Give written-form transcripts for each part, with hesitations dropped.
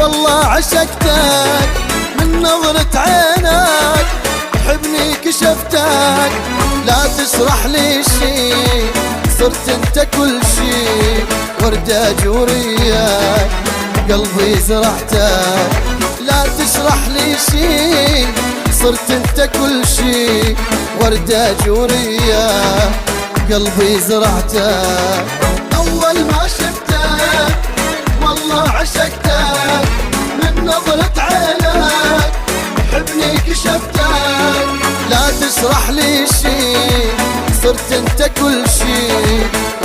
والله عشقتك من نظرة عينك، حبني كشفتك لا تشرح لي شي، صرت انت كل شي، وردة جورية قلبي زرعتك لا تشرح لي شي، صرت انت كل شي، وردة جورية قلبي زرعتك. أول ما شفتك والله عشقتك من نظرة عينك، حبني كشفتك لا تشرح لي شي، صرت انت كل شي،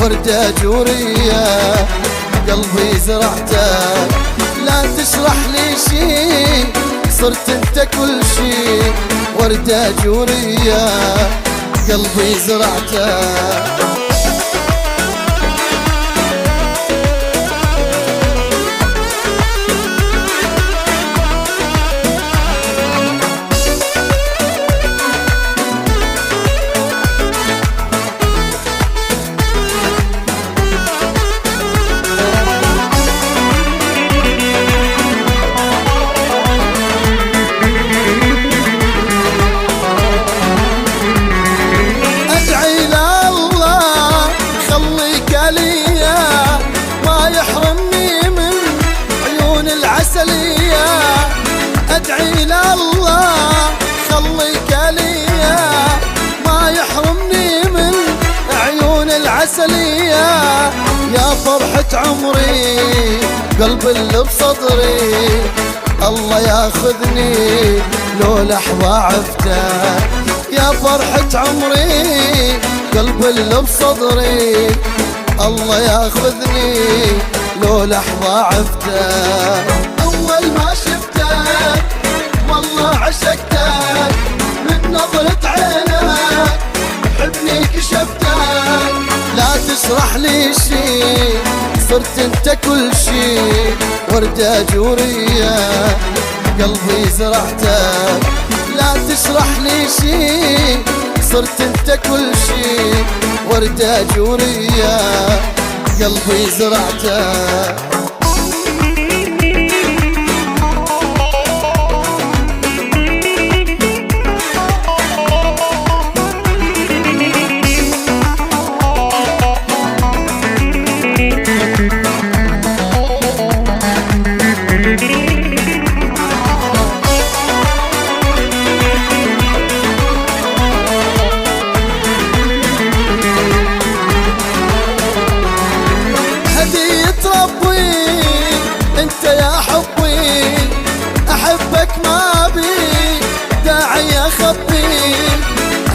وردة جورية قلبي زرعتك لا تشرح لي شي، صرت انت كل شي، وردة جورية قلبي زرعتك. أدعي لله خليك ليا ما يحرمني من عيون العسلية، يا فرحة عمري قلب اللي بصدري، الله ياخذني لو لحظة عفتك، يا فرحة عمري قلب اللي بصدري، الله ياخذني لو لحظة عفتك. أول ما شفتك والله عشقتك من نظرة عينك، حبني كشفتك لا تشرح لي شي، صرت انت كل شي، وردة جورية قلبي زرعتك لا تشرح لي شي، صرت انت كل شي، وردة جورية قلبي زرعتك. انت يا حبي احبك ما بي داعي اخبي،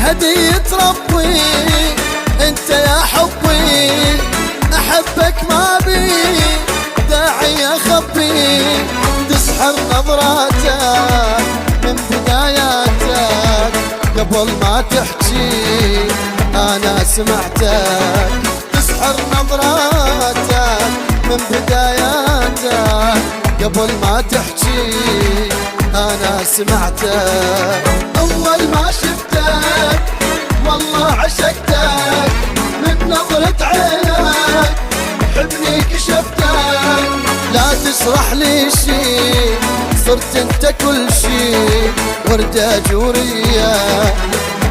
هدية ربي انت يا حبي احبك ما بي داعي اخبي، تسحر نظراتك من بداياتك قبل ما تحكي انا سمعتك، تسحر نظراتك من بداياتك قبل ما تحكي انا سمعتك. اول ما شفتك والله عشقتك من نظرة عينك، حبني كشفتك لا تشرح لي شي، صرت انت كل شي، وردة جورية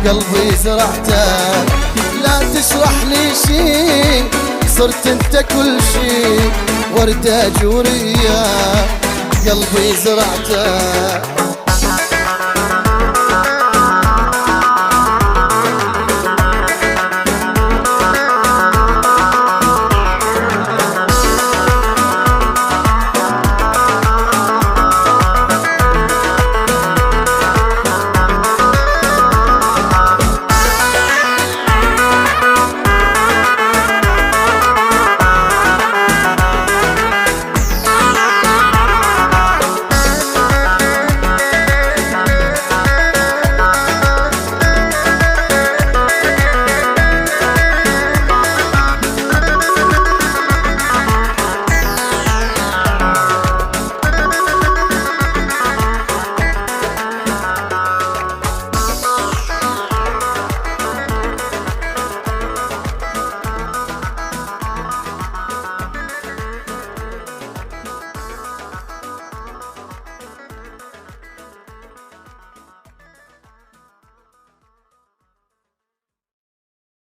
قلبي زرعتك لا تشرح لي شي، صرت انت كل شي، وردة جورية قلبي زرعتك.